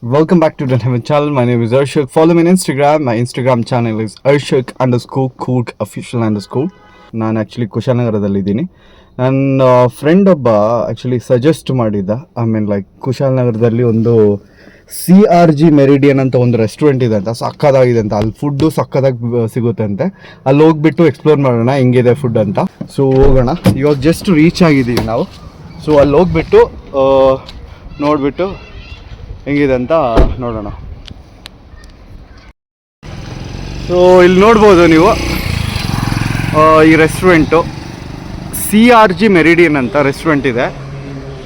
Welcome back to the Heaven channel. My name is Arshak. Follow me on Instagram. My Instagram channel is Arshak underscore Cook official underscore. ನಾನು actually ಕುಶಾಲನಗರದಲ್ಲಿದ್ದೀನಿ. ನನ್ನ friend ಒಬ್ಬ actually suggest ಮಾಡಿದ್ದ. Like ಕುಶಾಲನಗರದಲ್ಲಿ ಒಂದು CRG meridian ಅಂತ ಒಂದು restaurant ಇದೆ ಅಂತ, ಸಕ್ಕದಾಗಿದೆ ಅಂತ. ಅಲ್ಲಿ ಫುಡ್ಡು ಸಕ್ಕದಾಗಿ ಸಿಗುತ್ತೆ ಅಂತೆ. ಅಲ್ಲಿ ಹೋಗ್ಬಿಟ್ಟು ಎಕ್ಸ್ಪ್ಲೋರ್ ಮಾಡೋಣ ಹೆಂಗಿದೆ ಫುಡ್ ಅಂತ. ಸೊ ಹೋಗೋಣ. ಇವಾಗ ಜಸ್ಟ್ ರೀಚ್ ಆಗಿದ್ದೀವಿ ನಾವು. ಸೊ ಅಲ್ಲಿ ಹೋಗ್ಬಿಟ್ಟು ನೋಡಿಬಿಟ್ಟು ಹೆಂಗಿದೆ ಅಂತ ನೋಡೋಣ. ಸೊ ಇಲ್ಲಿ ನೋಡ್ಬೋದು ನೀವು, ಈ ರೆಸ್ಟೋರೆಂಟು CRG ಮೆರಿಡಿಯನ್ ಅಂತ ರೆಸ್ಟೋರೆಂಟ್ ಇದೆ.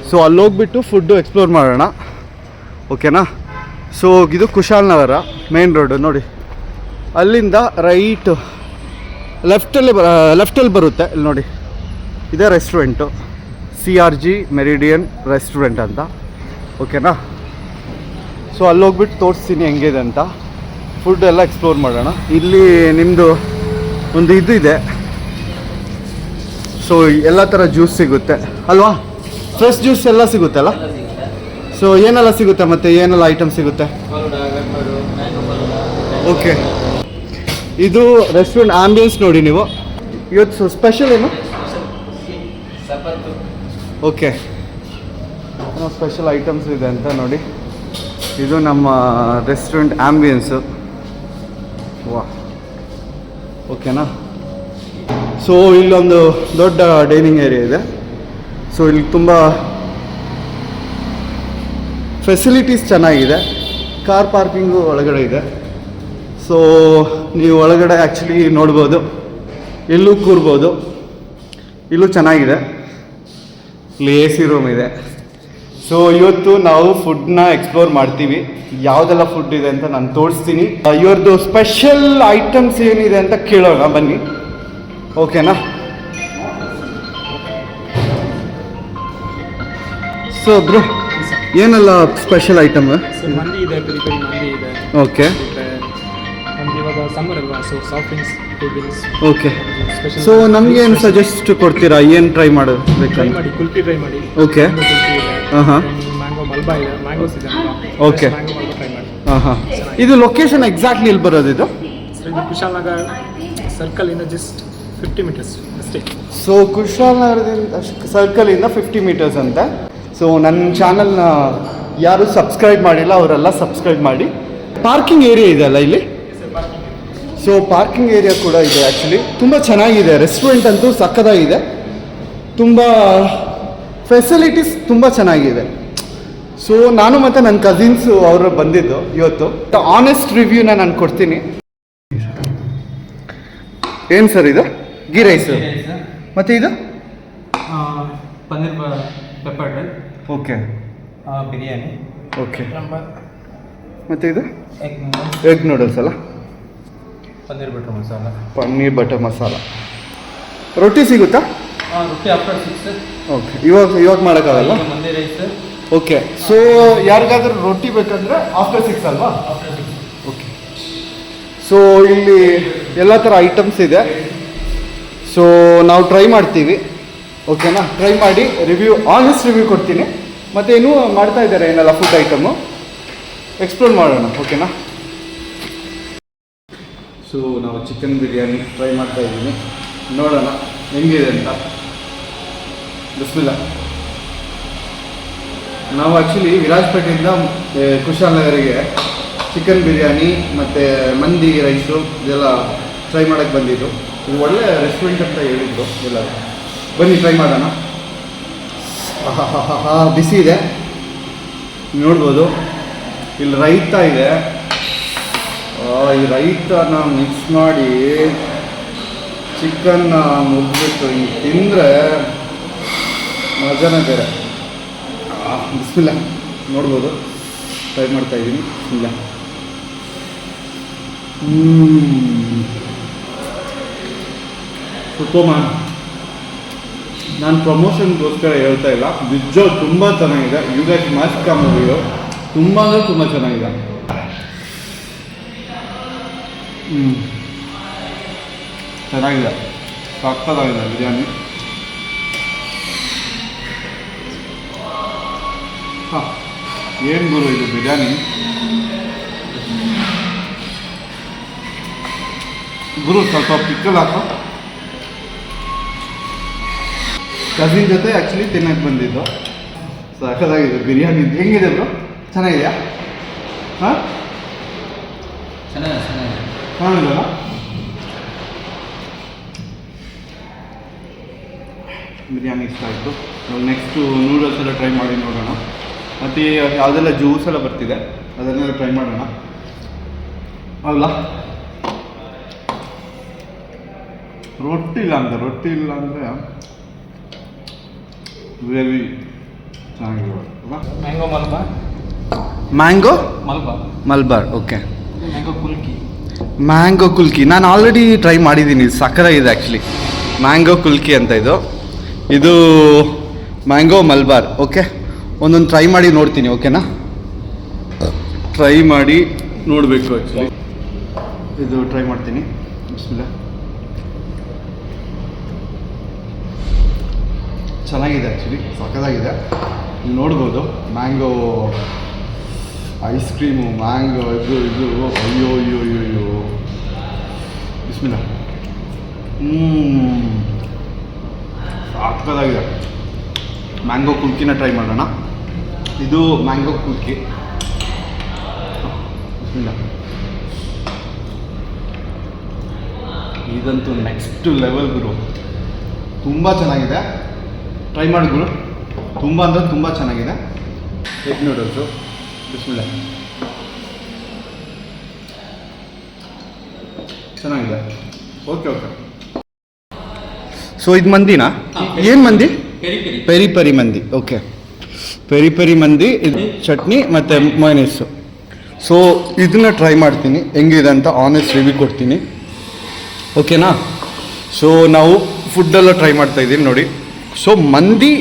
ಸೊ ಅಲ್ಲಿ ಹೋಗ್ಬಿಟ್ಟು ಫುಡ್ಡು ಎಕ್ಸ್ಪ್ಲೋರ್ ಮಾಡೋಣ, ಓಕೆನಾ? ಸೊ ಇದು ಕುಶಾಲನಗರ ಮೇನ್ ರೋಡು ನೋಡಿ. ಅಲ್ಲಿಂದ ರೈಟ್ ಲೆಫ್ಟಲ್ಲಿ ಬರುತ್ತೆ. ಇಲ್ಲಿ ನೋಡಿ, ಇದೇ ರೆಸ್ಟೋರೆಂಟು CRG ಮೆರಿಡಿಯನ್ ರೆಸ್ಟೋರೆಂಟ್ ಅಂತ, ಓಕೆನಾ? ಸೊ ಅಲ್ಲಿ ಹೋಗ್ಬಿಟ್ಟು ತೋರಿಸ್ತೀನಿ ಹೆಂಗಿದೆ ಅಂತ. ಫುಡ್ ಎಲ್ಲ ಎಕ್ಸ್ಪ್ಲೋರ್ ಮಾಡೋಣ. ಇಲ್ಲಿ ನಿಮ್ಮದು ಒಂದು ಇದು ಇದೆ. ಸೊ ಎಲ್ಲ ಥರ ಜ್ಯೂಸ್ ಸಿಗುತ್ತೆ ಅಲ್ವಾ? ಫ್ರೆಶ್ ಜ್ಯೂಸ್ ಎಲ್ಲ ಸಿಗುತ್ತಲ್ಲ? ಸೊ ಏನೆಲ್ಲ ಸಿಗುತ್ತೆ ಮತ್ತು ಏನೆಲ್ಲ ಐಟಮ್ ಸಿಗುತ್ತೆ? ಓಕೆ, ಇದು ರೆಸ್ಟೋರೆಂಟ್ ಆಂಬಿಯನ್ಸ್ ನೋಡಿ ನೀವು. ಇವತ್ತು ಸ್ಪೆಷಲ್ ಏನು? ಓಕೆ, ಸ್ಪೆಷಲ್ ಐಟಮ್ಸ್ ಇದೆ ಅಂತ ನೋಡಿ. ಇದು ನಮ್ಮ ರೆಸ್ಟೋರೆಂಟ್ ಆಂಬಿಯನ್ಸು. ವಾ, ಓಕೆನಾ? ಸೊ ಇಲ್ಲೊಂದು ದೊಡ್ಡ ಡೈನಿಂಗ್ ಏರಿಯಾ ಇದೆ. ಸೊ ಇಲ್ಲಿ ತುಂಬ ಫೆಸಿಲಿಟೀಸ್ ಚೆನ್ನಾಗಿದೆ. ಕಾರ್ ಪಾರ್ಕಿಂಗು ಒಳಗಡೆ ಇದೆ. ಸೊ ನೀವು ಒಳಗಡೆ ಆ್ಯಕ್ಚುಲಿ ನೋಡ್ಬೋದು, ಇಲ್ಲೂ ಕೂರ್ಬೋದು. ಇಲ್ಲೂ ಚೆನ್ನಾಗಿದೆ. ಇಲ್ಲಿ AC ರೂಮ್ ಇದೆ. ಸೊ ಇವತ್ತು ನಾವು ಫುಡ್ನ ಎಕ್ಸ್ಪ್ಲೋರ್ ಮಾಡ್ತೀವಿ. ಯಾವುದೆಲ್ಲ ಫುಡ್ ಇದೆ ಅಂತ ನಾನು ತೋರಿಸ್ತೀನಿ. ಇವ್ರದ್ದು ಸ್ಪೆಷಲ್ ಐಟಮ್ಸ್ ಏನಿದೆ ಅಂತ ಕೇಳೋಣ ಬನ್ನಿ, ಓಕೆನಾ? ಸೊ ಬ್ರೋ, ಏನೆಲ್ಲ ಸ್ಪೆಷಲ್ ಐಟಮ್? ಮಂದಿ ಇದೆ, ಪೆರಿ ಪೆರಿ ಮಂದಿ ಇದೆ. ಓಕೆ, ನಮ್ಗೆ ಇವಾಗ ಸಮ್ಮರ್ ಅಲ್ವಾ, so soft drinks, cool drinks. Okay. So ನಮ್ಗೆ ಏನು ಸಜೆಸ್ಟ್ ಕೊಡ್ತೀರಾ? ಏನು ಟ್ರೈ ಟ್ರೈ ಮಾಡಬೇಕು? ಮಾಡಿ, ಕುಲ್ಫಿ ಟ್ರೈ ಮಾಡಿ. ಓಕೆ. ಹಾಂ, ಮ್ಯಾಂಗೋ ಮಲ್ಬಾ ಇದೆ, ಮ್ಯಾಂಗೋಸ್ ಇದೆ. ಓಕೆ. ಮ್ಯಾಂಗೋ ಮಲ್ಬಾ ಟ್ರೈ ಮಾಡಿ. ಹಾಂ. ಇದು ಲೊಕೇಶನ್ ಎಕ್ಸಾಕ್ಟ್ಲಿ ಇಲ್ಲಿ ಬರೋದು ಇದು? ಸೊ ಇದು ಕುಶಾಲನಗರ್ ಸರ್ಕಲಿಂದ ಜಸ್ಟ್ 50 ಮೀಟರ್ಸ್ ಅಷ್ಟೇ. ಸೊ ಕುಶಾಲನಗರದಿಂದ ಸರ್ಕಲಿಂದ 50 ಮೀಟರ್ಸ್ ಅಂತ. ಸೊ ನನ್ನ ಚಾನಲ್ನ ಯಾರು ಸಬ್ಸ್ಕ್ರೈಬ್ ಮಾಡಿಲ್ಲ ಅವರೆಲ್ಲ ಸಬ್ಸ್ಕ್ರೈಬ್ ಮಾಡಿ. ಪಾರ್ಕಿಂಗ್ ಏರಿಯಾ ಇದೆ ಅಲ್ಲ ಇಲ್ಲಿ? ಸೊ ಪಾರ್ಕಿಂಗ್ ಏರಿಯಾ ಕೂಡ ಇದೆ. ಆ್ಯಕ್ಚುಲಿ ತುಂಬ ಚೆನ್ನಾಗಿದೆ. ರೆಸ್ಟೋರೆಂಟ್ ಅಂತೂ ಸಕ್ಕದಾಗಿದೆ. ತುಂಬ ಫೆಸಿಲಿಟೀಸ್ ತುಂಬ ಚೆನ್ನಾಗಿದೆ. ಸೊ ನಾನು ಮತ್ತು ನನ್ನ ಕಸಿನ್ಸು ಅವರು ಬಂದಿದ್ದು ಇವತ್ತು. ಆನೆಸ್ಟ್ ರಿವ್ಯೂನ ನಾನು ಕೊಡ್ತೀನಿ. ಏನು ಸರ್ ಇದು? ಗೀ ರೈಸು ಮತ್ತು ಇದು paneer pepper dry. Okay. Biryani. Okay. ಮತ್ತು ಇದು ಎಗ್ ಎಗ್ ನೂಡಲ್ಸ್ ಅಲ್ಲ? ಪನ್ನೀರ್ ಬಟರ್ ಮಸಾಲ. ಪನ್ನೀರ್ ಬಟರ್ ಮಸಾಲ. ರೊಟ್ಟಿ ಸಿಗುತ್ತಾ? ರೊಟ್ಟಿ ಆಫ್ಟರ್ 6. ಓಕೆ. ಇವಾಗ ಮಾಡೋಕ್ಕಾಗಲ್ಲ? ಮಂದಿ ರೈಸ್. ಓಕೆ. ಸೊ ಯಾರಿಗಾದ್ರೂ ರೊಟ್ಟಿ ಬೇಕಂದರೆ ಆಫ್ಟರ್ 6 ಅಲ್ವಾ? ಓಕೆ. ಸೊ ಇಲ್ಲಿ ಎಲ್ಲ ಥರ ಐಟಮ್ಸ್ ಇದೆ. ಸೊ ನಾವು ಟ್ರೈ ಮಾಡ್ತೀವಿ, ಓಕೆನಾ? ಟ್ರೈ ಮಾಡಿ ಆನೆಸ್ಟ್ ರಿವ್ಯೂ ಕೊಡ್ತೀನಿ. ಮತ್ತು ಇನ್ನೂ ಮಾಡ್ತಾ ಇದ್ದಾರೆ ಏನೆಲ್ಲ ಫುಡ್ ಐಟಮು, ಎಕ್ಸ್ಪ್ಲೋರ್ ಮಾಡೋಣ, ಓಕೆನಾ? ಸೊ ನಾವು ಚಿಕನ್ ಬಿರಿಯಾನಿ ಟ್ರೈ ಮಾಡ್ತಾ ಇದ್ದೀನಿ. ನೋಡೋಣ ಹೆಂಗಿದೆ ಅಂತ. ಬಿಸ್ಮಿಲ್ಲಾ. ನಾವು ಆ್ಯಕ್ಚುಲಿ ವಿರಾಜಪೇಟೆಯಿಂದ ಕುಶಾಲನಗರಿಗೆ ಚಿಕನ್ ಬಿರಿಯಾನಿ ಮತ್ತು ಮಂದಿ ರೈಸು ಇದೆಲ್ಲ ಟ್ರೈ ಮಾಡೋಕ್ಕೆ ಬಂದಿದ್ದು. ಇದು ಒಳ್ಳೆ ರೆಸ್ಟೋರೆಂಟ್ ಅಂತ ಹೇಳಿದ್ರು ಎಲ್ಲರೂ. ಬನ್ನಿ ಟ್ರೈ ಮಾಡೋಣ. ಬಿಸಿ ಇದೆ ನೋಡ್ಬೋದು. ಇಲ್ಲಿ ರೈತ ಇದೆ. ಈ ರೈತನ ಮಿಕ್ಸ್ ಮಾಡಿ ಚಿಕನ್ನ ಮುಗಿಬಿಟ್ಟು ಹಿಂಗೆ ತಿಂದರೆ ಮಜಾನೇ ಬೇರೆ. ಬಿಸ್ಮಿಲ್ಲಾ. ನೋಡ್ಬೋದು, ಟ್ರೈ ಮಾಡ್ತಾ ಇದ್ದೀನಿ. ಬಿಸ್ಮಿಲ್ಲಾ. ಸುತ್ತೋಮ. ನಾನು ಪ್ರಮೋಷನ್ಗೋಸ್ಕರ ಹೇಳ್ತಾ ಇಲ್ಲ, ನಿಜ ತುಂಬ ಚೆನ್ನಾಗಿದೆ. You guys must come video. ತುಂಬ ಅಂದರೆ ತುಂಬ ಚೆನ್ನಾಗಿದೆ. ಚೆನ್ನಾಗಿದೆ, ಸಕ್ಕತ್ತಾಗಿದೆ ಬಿರಿಯಾನಿ. ಹಾಂ, ಏನು ಗುರು ಇದು ಬಿರಿಯಾನಿ ಗುರು ಸ್ವಲ್ಪ ಪಿಕ್ಕಲ್ ಹಾಕೋ ಕಸಿನ್ ಜೊತೆ ಆ್ಯಕ್ಚುಲಿ ತಿನ್ನಕ್ಕೆ ಬಂದಿದ್ದು ಸಖತ್ತಾಗಿದೆ ಬಿರಿಯಾನಿ ಹೆಂಗಿದೆ ಬ್ರೋ ಚೆನ್ನಾಗಿದೆಯಾ ಹಾಂ ಚೆನ್ನಾಗಿದೆಯಲ್ಲ ಬಿರಿಯಾನಿ ಇಷ್ಟ ಆಯಿತು ನೆಕ್ಸ್ಟು ನೂಡಲ್ಸ್ ಎಲ್ಲ ಟ್ರೈ ಮಾಡಿ ನೋಡೋಣ ಮತ್ತು ಯಾವುದೆಲ್ಲ ಜ್ಯೂಸ್ ಎಲ್ಲ ಬರ್ತಿದೆ ಅದನ್ನೆಲ್ಲ ಟ್ರೈ ಮಾಡೋಣ ಹೌದಾ ರೊಟ್ಟಿ ಇಲ್ಲ ಅಂದರೆ ಗ್ರೇವಿ ಚೆನ್ನಾಗಿರೋದು mango Malabar mango Malabar Malabar okay mango kulki ನಾನು ಆಲ್ರೆಡಿ ಟ್ರೈ ಮಾಡಿದ್ದೀನಿ ಸಕ್ಕತ್ತಾಗಿದೆ ಆ್ಯಕ್ಚುಲಿ ಮ್ಯಾಂಗೋ ಕುಲ್ಕಿ ಅಂತ ಇದು ಮ್ಯಾಂಗೋ ಮಲ್ಬಾರ್ ಓಕೆ ಒಂದೊಂದು ಟ್ರೈ ಮಾಡಿ ನೋಡ್ತೀನಿ ಓಕೆನಾ ಟ್ರೈ ಮಾಡಿ ನೋಡಬೇಕು ಆ್ಯಕ್ಚುಲಿ ಇದು ಟ್ರೈ ಮಾಡ್ತೀನಿ ಬಿಸ್ಮಿಲ್ಲಾ ಚೆನ್ನಾಗಿದೆ ಆ್ಯಕ್ಚುಲಿ ಸಕ್ಕತ್ತಾಗಿದೆ ನೀವು ನೋಡ್ಬೋದು ಮ್ಯಾಂಗೋ ಐಸ್ ಕ್ರೀಮು ಮ್ಯಾಂಗೋ ಇದು ಅಯ್ಯೋ ಅಯ್ಯೋ ಅಯ್ಯೋ ಅಯ್ಯೋ ಬಿಸ್ಮಿಲ್ಲಾ ಸಕ್ಕತ್ತಾಗಿದೆ ಮ್ಯಾಂಗೋ ಕುಲ್ಕಿನ ಟ್ರೈ ಮಾಡೋಣ ಇದು ಮ್ಯಾಂಗೋ ಕುಲ್ಕಿ ಬಿಸ್ಮಿಲ್ಲಾ ಇದಂತೂ ನೆಕ್ಸ್ಟ್ ಲೆವೆಲ್ ಗುರು ತುಂಬ ಚೆನ್ನಾಗಿದೆ ಟ್ರೈ ಮಾಡಿದ್ರು ತುಂಬ ಅಂದರೆ ತುಂಬ ಚೆನ್ನಾಗಿದೆ ಎಗ್ ನೂಡಲ್ಸು ಬಿಸ್ಮಿಲ್ಲಾ ಚೆನ್ನಾಗಿದೆ ಓಕೆ ಸೊ ಇದು ಮಂದಿನಾ ಏನು ಮಂದಿ ಪೆರಿ ಪೆರಿ ಮಂದಿ ಓಕೆ ಪೆರಿ ಮಂದಿ ಇದು ಚಟ್ನಿ ಮತ್ತು ಮೈನೀಸು ಸೊ ಇದನ್ನ ಟ್ರೈ ಮಾಡ್ತೀನಿ ಹೆಂಗಿದೆ ಅಂತ ಆನೆಸ್ಟ್ ರಿವ್ಯೂ ಕೊಡ್ತೀನಿ ಓಕೆನಾ ಸೊ ನಾವು ಫುಡ್ಡೆಲ್ಲ ಟ್ರೈ ಮಾಡ್ತಾಯಿದ್ದೀನಿ ನೋಡಿ ಸೊ ಮಂದಿ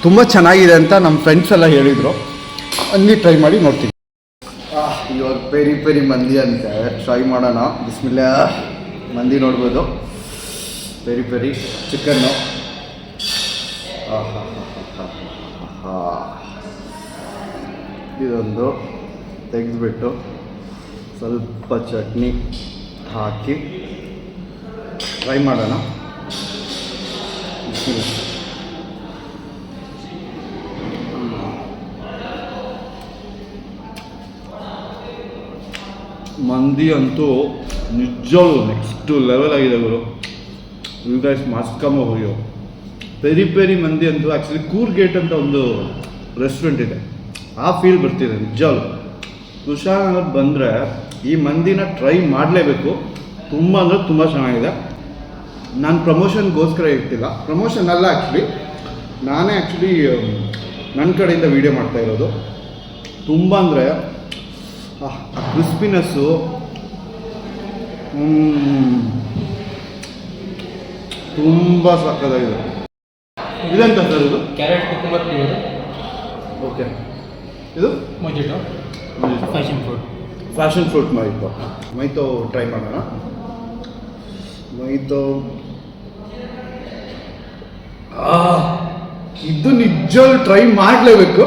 ತುಂಬ ಚೆನ್ನಾಗಿದೆ ಅಂತ ನಮ್ಮ ಫ್ರೆಂಡ್ಸ್ ಎಲ್ಲ ಹೇಳಿದರು ಮಂದಿ ಟ್ರೈ ಮಾಡಿ ನೋಡ್ತೀನಿ ಇವಾಗ ಪೆರಿ ಮಂದಿ ಅಂತ ಟ್ರೈ ಮಾಡೋಣ ಬಿಸ್ಮಿಲ್ಲಾ ಮಂದಿ ನೋಡ್ಬೋದು ಪೆರಿ ಚಿಕನ್ನು ಇದೊಂದು ತೆಗೆದುಬಿಟ್ಟು ಸ್ವಲ್ಪ ಚಟ್ನಿ ಹಾಕಿ ಟ್ರೈ ಮಾಡೋಣ ಬಿಸ್ಮಿಲ್ಲಾ ಮಂದಿ ಅಂತೂ ನಿಜವಾಗ್ಲೂ ನೆಕ್ಸ್ಟ್ ಲೆವೆಲ್ ಆಗಿದೆ ಗುರು you guys must come over here ಪೆರಿ ಮಂದಿ ಅಂತೂ ಆ್ಯಕ್ಚುಲಿ ಕೂರ್ ಗೇಟ್ ಅಂತ ಒಂದು ರೆಸ್ಟೋರೆಂಟ್ ಇದೆ ಆ ಫೀಲ್ ಬರ್ತಿದೆ ನಿಜವಾಗ್ಲೂ ಕುಶಾಲನಗರ್ ಬಂದರೆ ಈ ಮಂದಿನ ಟ್ರೈ ಮಾಡಲೇಬೇಕು ತುಂಬ ಅಂದರೆ ತುಂಬ ಚೆನ್ನಾಗಿದೆ ನಾನು ಪ್ರಮೋಷನ್ಗೋಸ್ಕರ ಇರ್ತಿಲ್ಲ ಪ್ರಮೋಷನ್ ಅಲ್ಲ ಆ್ಯಕ್ಚುಲಿ ನಾನೇ ಆ್ಯಕ್ಚುಲಿ ನನ್ನ ಕಡೆಯಿಂದ ವೀಡಿಯೋ ಮಾಡ್ತಾ ಇರೋದು ತುಂಬ ಅಂದರೆ ಆ ಕ್ರಿಸ್ಪಿನೆಸ್ಸು ತುಂಬ ಸಕ್ಕತ್ತಾಗಿದೆ ಇದೆಂತ ಸರ್ ಇದು ಕ್ಯಾರೆಟ್ ಕುಕುಂಬರ್ ಫ್ಲೇವರ್ ಓಕೆ ಇದು ಮೊಜಿಟೊ ಫ್ಯಾಷನ್ ಫ್ರೂಟ್ ಮೈತೋ ಟ್ರೈ ಮಾಡೋಣ ಮೈತೋ ಇದು ನಿಜವಾಗ್ಲೂ ಟ್ರೈ ಮಾಡಲೇಬೇಕು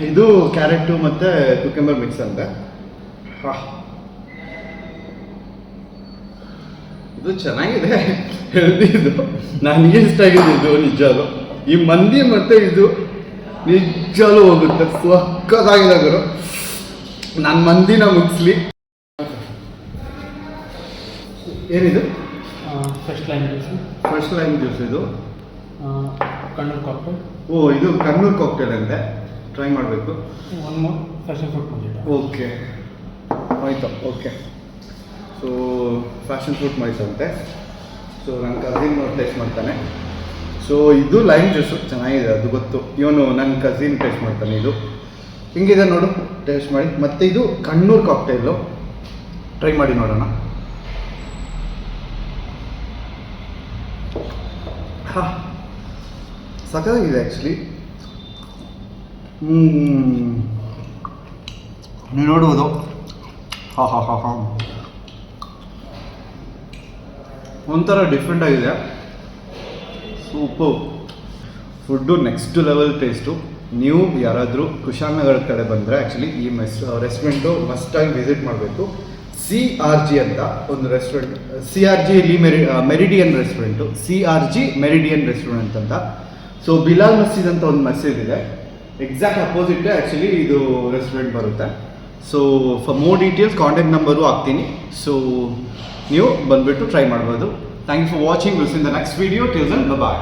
ಇದು ಕ್ಯಾರೆಟು ಮತ್ತು ಕುಕುಂಬರ್ ಮಿಕ್ಸ್ ಅಂತೆ ಇದು ಚೆನ್ನಾಗಿದೆ ಹೆಲ್ದಿ ಇದು ನನಗೆ ಇಷ್ಟ ಆಗಿದೆ ಇದು ನಿಜವಾಗ್ಲೂ ಈ ಮಂದಿ ಮತ್ತು ಇದು ನಿಜವಾಗ್ಲೂ ಹೋಗುತ್ತೆ ಸಕ್ಕತ್ತಾಗಿದೆ ಗುರು ನನ್ನ ಮಂದಿನ ಮುಗಿಸ್ಲಿ ಏನಿದು ಫಸ್ಟ್ ಲೈನ್ ಜ್ಯೂಸ್ ಇದು ಕಣ್ಣೂರು ಕಾಕ್ಟೇಲ್ ಓ ಇದು ಕಣ್ಣೂರು ಕಾಕ್ಟೇಲ್ ಅಂತೆ ಟ್ರೈ ಮಾಡಬೇಕು one more passion fruit mojito okay ಆಯಿತು okay so passion fruit Mysuru ಅಂತೆ ಸೊ ನನ್ನ ಕಸಿನ್ ಟೇಸ್ಟ್ ಮಾಡ್ತಾನೆ ಸೊ ಇದು ಲೈಮ್ ಜ್ಯೂಸು ಚೆನ್ನಾಗಿದೆ ಅದು ಗೊತ್ತು ಇವನು ನನ್ನ ಕಸಿನ್ ಟೇಸ್ಟ್ ಮಾಡ್ತಾನೆ ಇದು ಹಿಂಗಿದೆ ನೋಡು ಟೇಸ್ಟ್ ಮಾಡಿ ಮತ್ತು ಇದು ಕಣ್ಣೂರು ಕಾಕ್ಟೇಲು ಟ್ರೈ ಮಾಡಿ ನೋಡೋಣ ಹಾಂ ಸಖತ್ತಾಗಿದೆ ಆ್ಯಕ್ಚುಲಿ ನೀವು ನೋಡ್ಬೋದು ಹಾಂ ಒಂಥರ ಡಿಫ್ರೆಂಟ್ ಆಗಿದೆ super food next level taste ನೀವು ಯಾರಾದರೂ ಕುಶಾಲನಗರ ಕಡೆ ಬಂದರೆ ಆ್ಯಕ್ಚುಲಿ ಈ ರೆಸ್ಟೋರೆಂಟು ಮಸ್ಟಾಗಿ ವಿಸಿಟ್ ಮಾಡಬೇಕು. CRG ಅಂತ ಒಂದು ರೆಸ್ಟೋರೆಂಟ್, CRG ಇಲ್ಲಿ Meridian restaurant, CRG Meridian restaurant ಅಂತ. ಸೊ ಬಿಲಾಲ್ ಮಸೀದ್ ಅಂತ ಒಂದು ಮಸೀದ್ ಇದೆ, ಎಕ್ಸಾಕ್ಟ್ ಅಪೋಸಿಟ್ ಆ್ಯಕ್ಚುಲಿ ಇದು ರೆಸ್ಟೋರೆಂಟ್ ಬರುತ್ತೆ. So for more details contact number ಹಾಕ್ತೀನಿ. ಸೊ ನೀವು ಬಂದುಬಿಟ್ಟು ಟ್ರೈ ಮಾಡ್ಬೋದು. Thank you for watching. Will see in the next video. Till then by.